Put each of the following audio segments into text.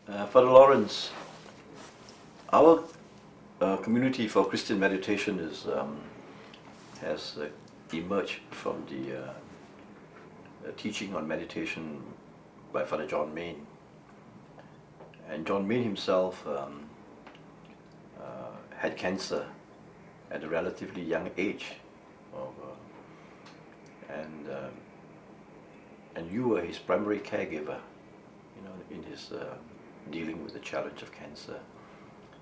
Fr Laurence, our community for Christian meditation has emerged from the teaching on meditation by Father John Main. And John Main himself had cancer at a relatively young age, and you were his primary caregiver, in his dealing with the challenge of cancer.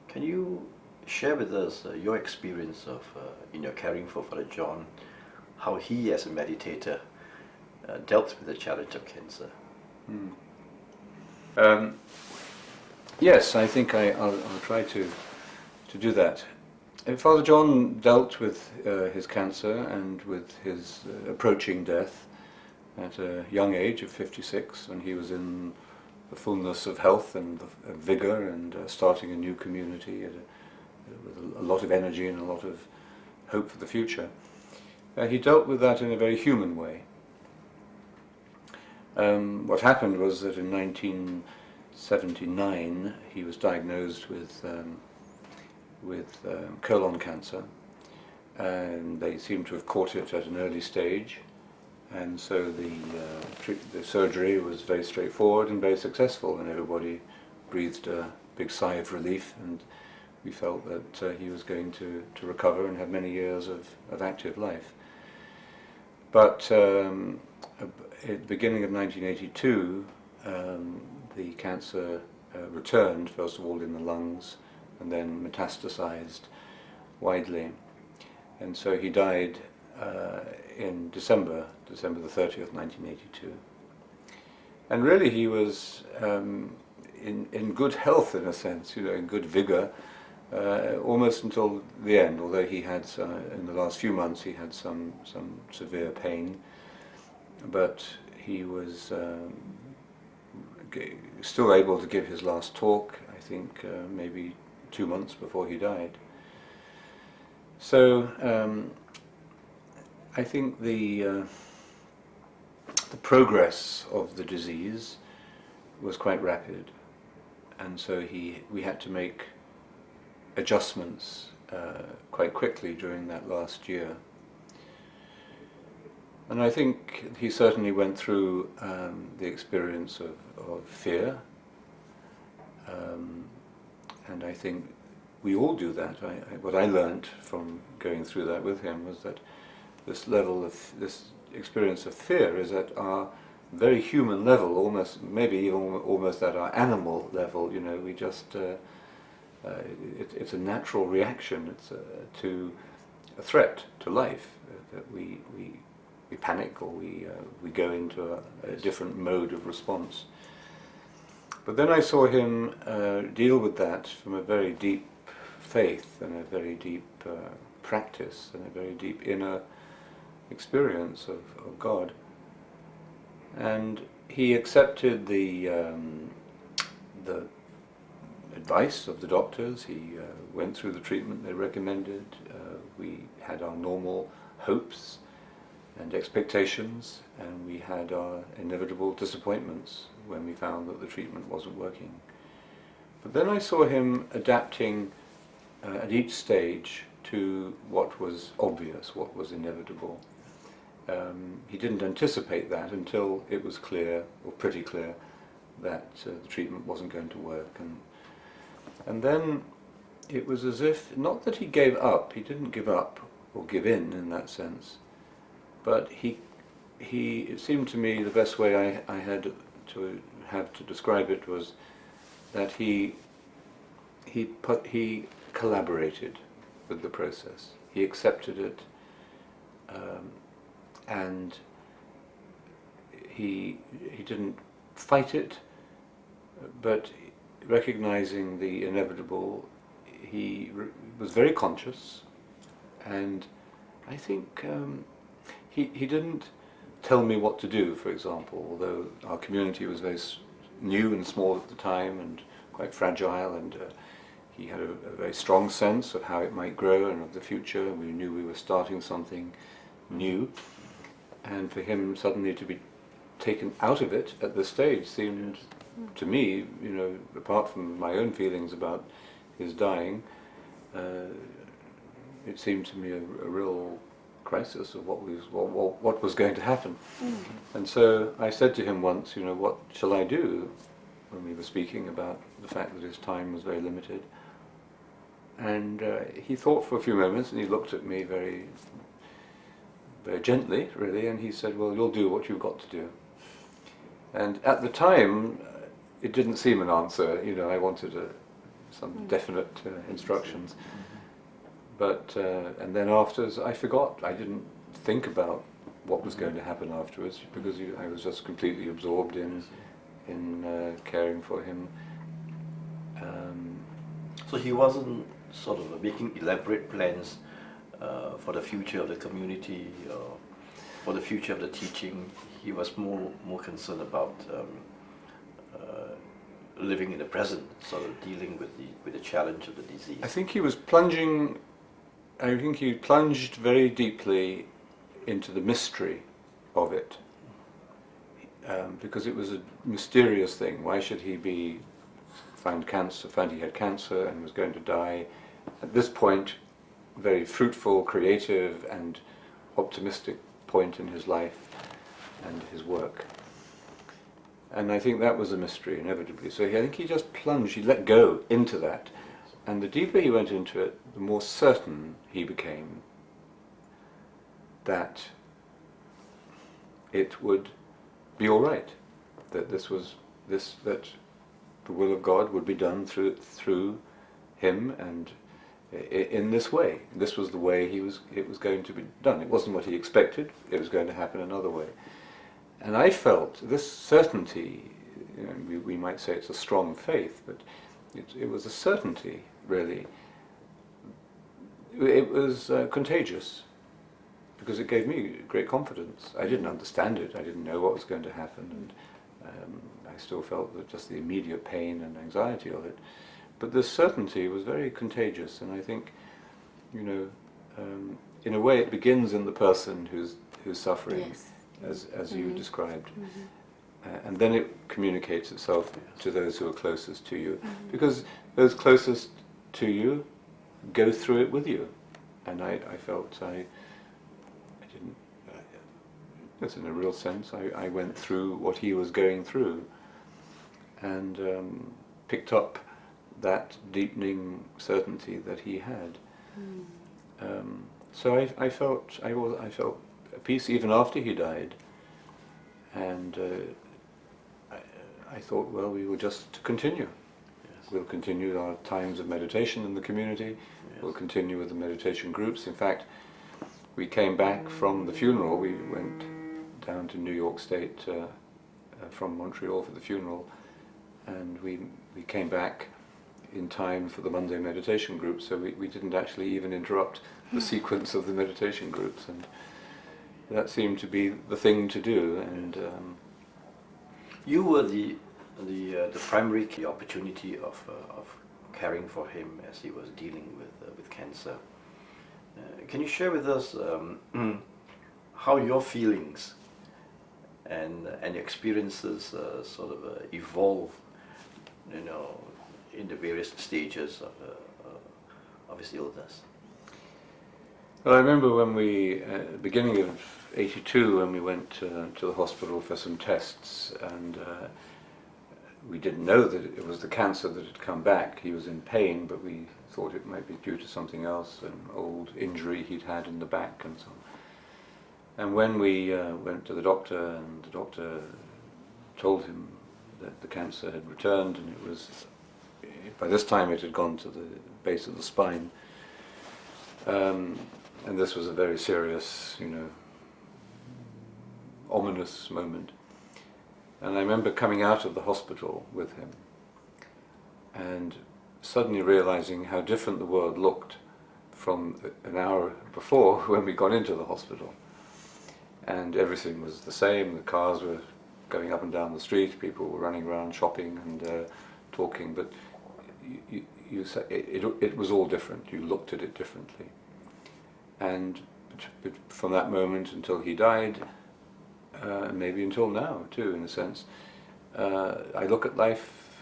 Can you share with us your experience of in your caring for Father John, how he as a meditator dealt with the challenge of cancer? Yes, I think I'll try to do that. Father John dealt with his cancer and with his approaching death at a young age of 56, when he was in the fullness of health and vigor and starting a new community with a lot of energy and a lot of hope for the future. He dealt with that in a very human way. What happened was that in 1979 he was diagnosed with colon cancer, and they seemed to have caught it at an early stage, and so the surgery was very straightforward and very successful, and everybody breathed a big sigh of relief, and we felt that he was going to recover and have many years of active life. But at the beginning of 1982, the cancer returned, first of all in the lungs, and then metastasized widely. And so he died in December the 30th, 1982. And really he was in good health, in a sense, in good vigor, almost until the end, although he had, in the last few months, he had some severe pain. But he was still able to give his last talk, I think maybe 2 months before he died. So I think the progress of the disease was quite rapid, and so we had to make adjustments quite quickly during that last year. And I think he certainly went through the experience of fear, and I think we all do that. What I learned from going through that with him was that this experience of fear is at our very human level, almost, maybe even almost at our animal level. We just it's a natural reaction. It's to a threat to life, that we panic, or we go into a different mode of response. But then I saw him deal with that from a very deep faith and a very deep practice and a very deep inner experience of God. And he accepted the advice of the doctors. He went through the treatment they recommended. We had our normal hopes and expectations, and we had our inevitable disappointments when we found that the treatment wasn't working. But then I saw him adapting at each stage to what was obvious, what was inevitable. He didn't anticipate that until it was clear, or pretty clear, that the treatment wasn't going to work. And then it was as if, not that he gave up, he didn't give up or give in that sense, but it seemed to me the best way I had to describe it was that he collaborated with the process. He accepted it, and he didn't fight it, but recognizing the inevitable, he was very conscious, and I think he didn't tell me what to do, for example, although our community was very new and small at the time and quite fragile, and he had a very strong sense of how it might grow and of the future. We knew we were starting something new, and for him suddenly to be taken out of it at this stage seemed to me, you know, apart from my own feelings about his dying, it seemed to me a real crisis of what was going to happen. And so I said to him once, you know, what shall I do, when we were speaking about the fact that his time was very limited. And he thought for a few moments, and he looked at me very, very gently, really, and he said, well, you'll do what you've got to do. And at the time, it didn't seem an answer, you know, I wanted some definite instructions. But, and then afterwards, I forgot. I didn't think about what was going to happen afterwards, because I was just completely absorbed in caring for him. So he wasn't sort of making elaborate plans for the future of the community, or for the future of the teaching. He was more concerned about living in the present, sort of dealing with the challenge of the disease. I think he was plunging. I think he plunged very deeply into the mystery of it, because it was a mysterious thing. Why should he find he had cancer and was going to die? At this point, very fruitful, creative and optimistic point in his life and his work. And I think that was a mystery, inevitably. So I think he just plunged, he let go into that. And the deeper he went into it, the more certain he became that it would be all right, that that the will of God would be done through him, and in this way. This was the way it was going to be done. It wasn't what he expected. It was going to happen another way. And I felt this certainty. You know, we might say it's a strong faith, but it was a certainty, really. It was contagious, because it gave me great confidence. I didn't understand it. I didn't know what was going to happen, and I still felt that just the immediate pain and anxiety of it. But this certainty was very contagious, and I think, you know, in a way, it begins in the person who's suffering, Yes. as you described, and then it communicates itself to those who are closest to you, because those closest to you go through it with you, and I felt I didn't. Yes, in a real sense, I went through what he was going through, and picked up that deepening certainty that he had. So I felt at peace even after he died, and I thought, well, we will just continue. Yes. We'll continue our times of meditation in the community. Yes. We'll continue with the meditation groups. In fact, we came back from the funeral. We went down to New York State from Montreal for the funeral, and we came back in time for the Monday meditation group, so we didn't actually even interrupt the sequence of the meditation groups, and that seemed to be the thing to do. And you were the primary opportunity of caring for him as he was dealing with cancer. Can you share with us how your feelings and experiences sort of evolve, you know, in the various stages of his illness? Well, I remember when we, beginning of '82, when we went to the hospital for some tests, and we didn't know that it was the cancer that had come back. He was in pain, but we thought it might be due to something else, an old injury he'd had in the back and so on. And when we went to the doctor, and the doctor told him that the cancer had returned, and it was, by this time it had gone to the base of the spine, and this was a very serious, you know, ominous moment. And I remember coming out of the hospital with him and suddenly realizing how different the world looked from an hour before when we got into the hospital. And everything was the same. The cars were going up and down the street, people were running around shopping and talking, but it was all different. You looked at it differently. And from that moment until he died, maybe until now too, in a sense, I look at life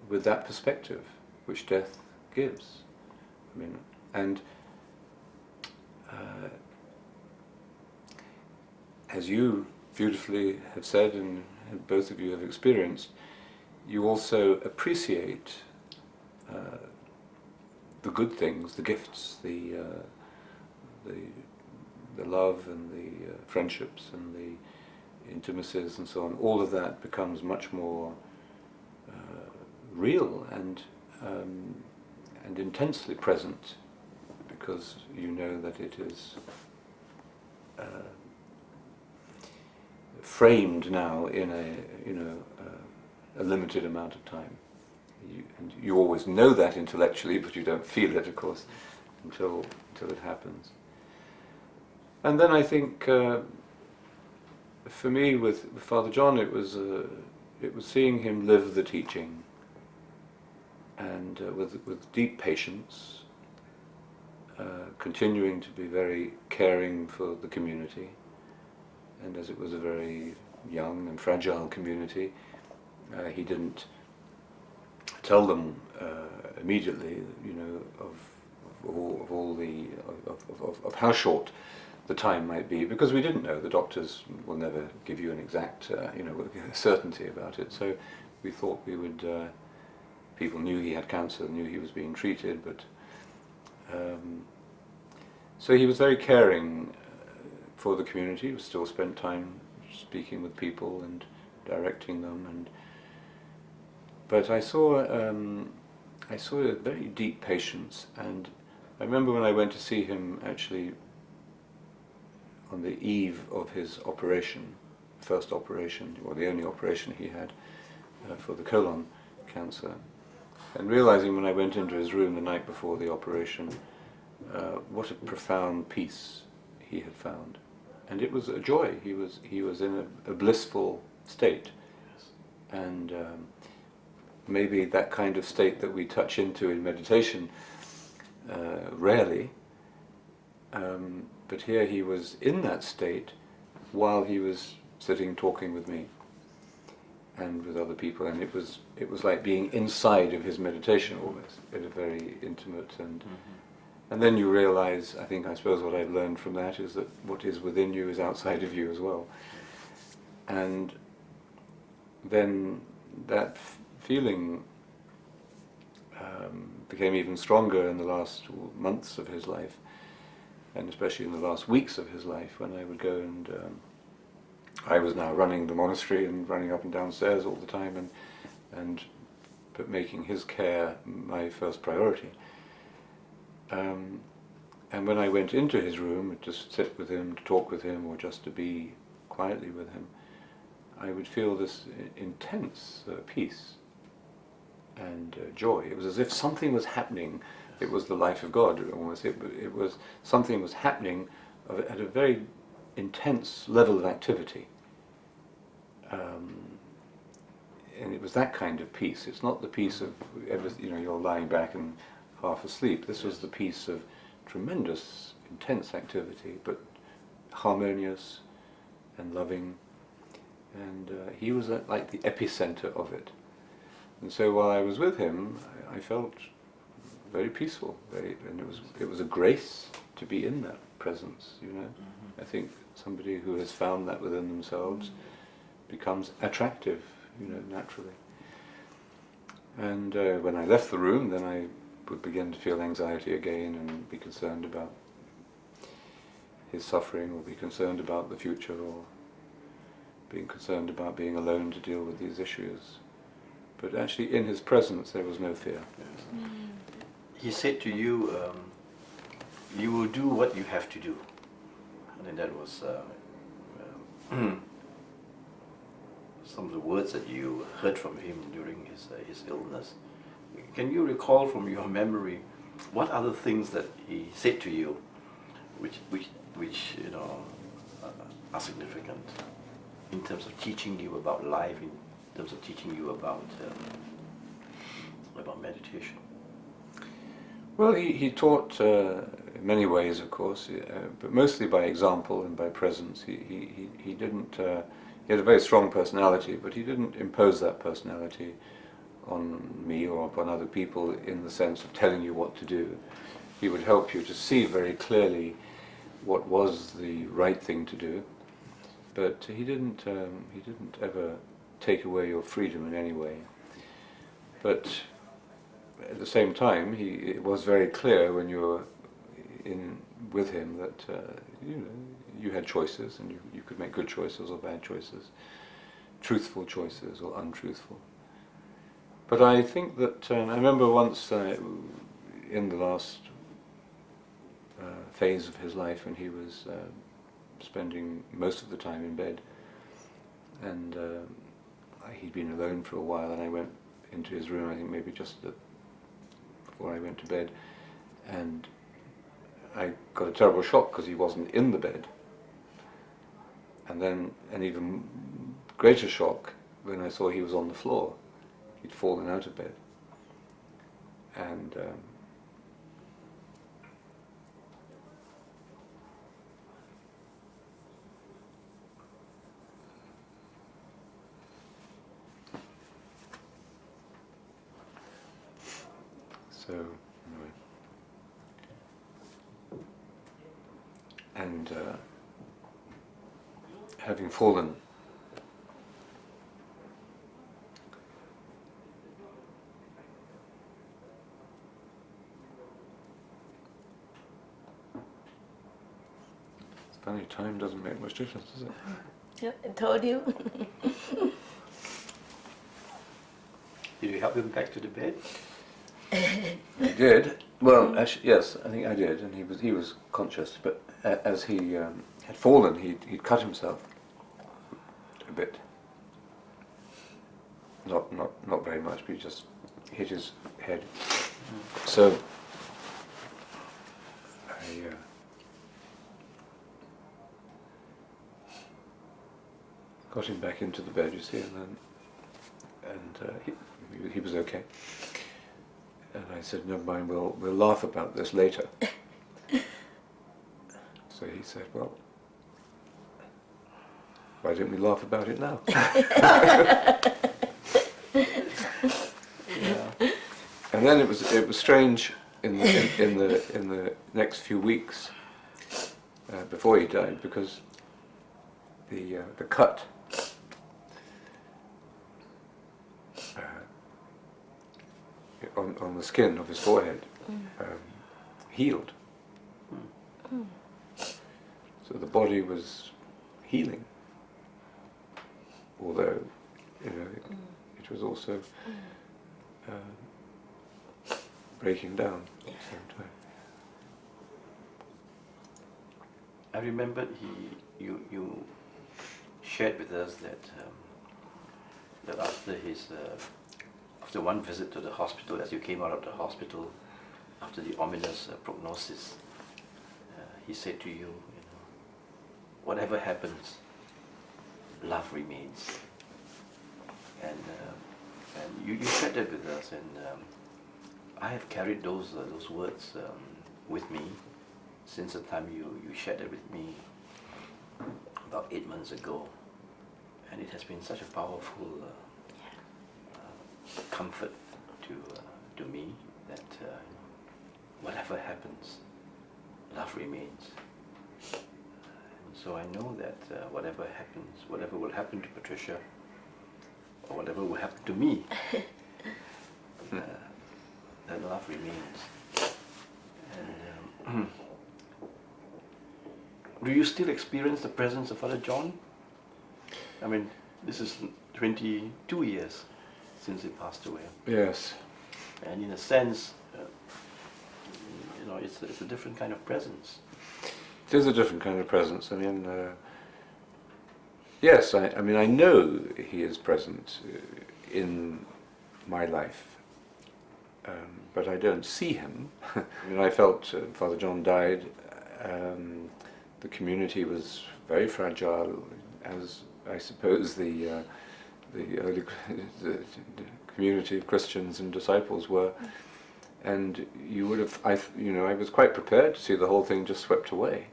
with that perspective, which death gives. I mean, and as you beautifully have said, and both of you have experienced, you also appreciate the good things, the gifts, the love and the friendships and the intimacies and so on. All of that becomes much more real and intensely present, because you know that it is framed now in a limited amount of time. And you always know that intellectually, but you don't feel it, of course, until it happens. And then I think, for me, with Father John, it was seeing him live the teaching, and with deep patience, continuing to be very caring for the community. And as it was a very young and fragile community, he didn't tell them immediately, of how short the time might be, because we didn't know. The doctors will never give you an exact, certainty about it. So we thought we would. People knew he had cancer, knew he was being treated, but so he was very caring for the community. He still spent time speaking with people and directing them, but I saw a very deep patience. And I remember when I went to see him, actually on the eve of his operation, first operation, or the only operation he had for the colon cancer, and realizing when I went into his room the night before the operation, what a profound peace he had found. And it was a joy. He was in a blissful state. Yes. And maybe that kind of state that we touch into in meditation rarely, but here he was in that state while he was sitting talking with me and with other people, and it was like being inside of his meditation almost, in a very intimate and then you realize, I suppose what I've learned from that is that what is within you is outside of you as well. And then that feeling became even stronger in the last months of his life, and especially in the last weeks of his life, when I would go and I was now running the monastery and running up and downstairs all the time, but making his care my first priority. And when I went into his room to sit with him, to talk with him, or just to be quietly with him, I would feel this intense peace and joy. It was as if something was happening. It was the life of God almost. It was something was happening at a very intense level of activity. And it was that kind of peace. It's not the peace of you're lying back and half asleep. This was the peace of tremendous, intense activity, but harmonious and loving. And he was like the epicenter of it. And so while I was with him, I felt very peaceful. And it was a grace to be in that presence. I think somebody who has found that within themselves becomes attractive, naturally. And when I left the room, then I would begin to feel anxiety again and be concerned about his suffering, or be concerned about the future, or being concerned about being alone to deal with these issues. But actually in his presence there was no fear. Yes. He said to you, you will do what you have to do. And that was some of the words that you heard from him during his illness. Can you recall from your memory what other things that he said to you, which are significant in terms of teaching you about life, in terms of teaching you about meditation? Well, he taught in many ways, of course, but mostly by example and by presence. He didn't He had a very strong personality, but he didn't impose that personality on me or upon other people in the sense of telling you what to do. He would help you to see very clearly what was the right thing to do, but he didn't ever take away your freedom in any way. But at the same time, it was very clear when you were with him that you had choices, and you could make good choices or bad choices, truthful choices or untruthful. But I think that I remember once in the last phase of his life when he was spending most of the time in bed, and he'd been alone for a while, and I went into his room, I think maybe just before I went to bed, and I got a terrible shock because he wasn't in the bed. And then an even greater shock when I saw he was on the floor. He'd fallen out of bed. And so, anyway. And having fallen, it's funny, time doesn't make much difference, does it? Yeah, I told you. Did you help him back to the bed? I did. Well, actually, yes, I think I did, and he was conscious. But as he had fallen, he'd cut himself a bit. Not very much, but he just hit his head. So I got him back into the bed, you see, and he was okay. And I said, never mind, we'll laugh about this later. So he said, well, why didn't we laugh about it now? Yeah. And then it was strange in the next few weeks before he died, because the cut on the skin of his forehead healed. So the body was healing, although it was also breaking down at the same time. I remembered you shared with us that after one visit to the hospital, as you came out of the hospital, after the ominous prognosis, he said to you, whatever happens, love remains. And you shared that with us, and I have carried those words with me since the time you shared it with me about 8 months ago, and it has been such a powerful comfort to me that whatever happens, love remains. And so I know that whatever happens, whatever will happen to Patricia, or whatever will happen to me, that love remains. And do you still experience the presence of Father John? I mean, this is 22 years since he passed away. Yes. And in a sense, it's a different kind of presence. It is a different kind of presence. I mean, yes, I mean, I know he is present in my life, but I don't see him. I mean, I felt Father John died. The community was very fragile, as I suppose the early the community of Christians and disciples were. And you would have, I was quite prepared to see the whole thing just swept away.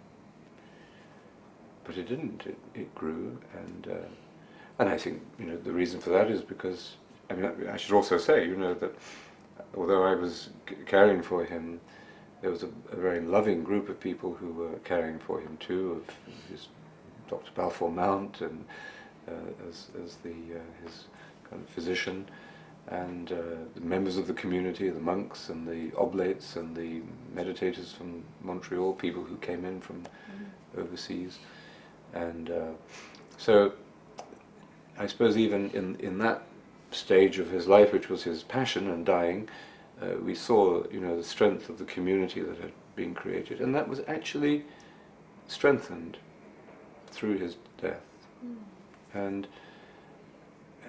But it didn't. It grew, and And I think, the reason for that is because, I should also say, that although I was caring for him, there was a very loving group of people who were caring for him too, of his Dr. Balfour Mount, and as his kind of physician, and the members of the community, the monks and the oblates and the meditators from Montreal, people who came in from overseas. And so I suppose even in that stage of his life, which was his passion and dying, we saw the strength of the community that had been created, and that was actually strengthened through his death. And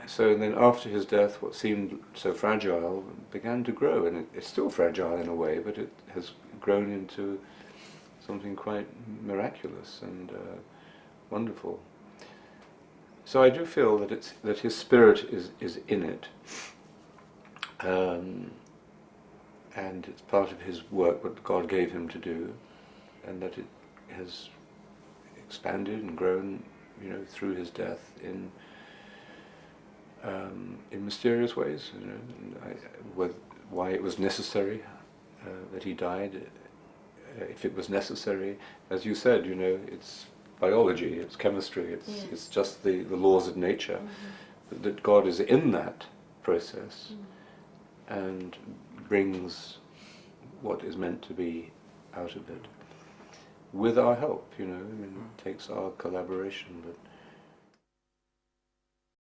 so then after his death, what seemed so fragile began to grow, and it's still fragile in a way, but it has grown into something quite miraculous and wonderful. So I do feel that his spirit is in it, and it's part of his work, what God gave him to do, and that it has expanded and grown, through his death in mysterious ways. Why it was necessary that he died, if it was necessary, as you said, it's biology, it's chemistry, it's just the laws of nature, that God is in that process and brings what is meant to be out of it with our help, it takes our collaboration, but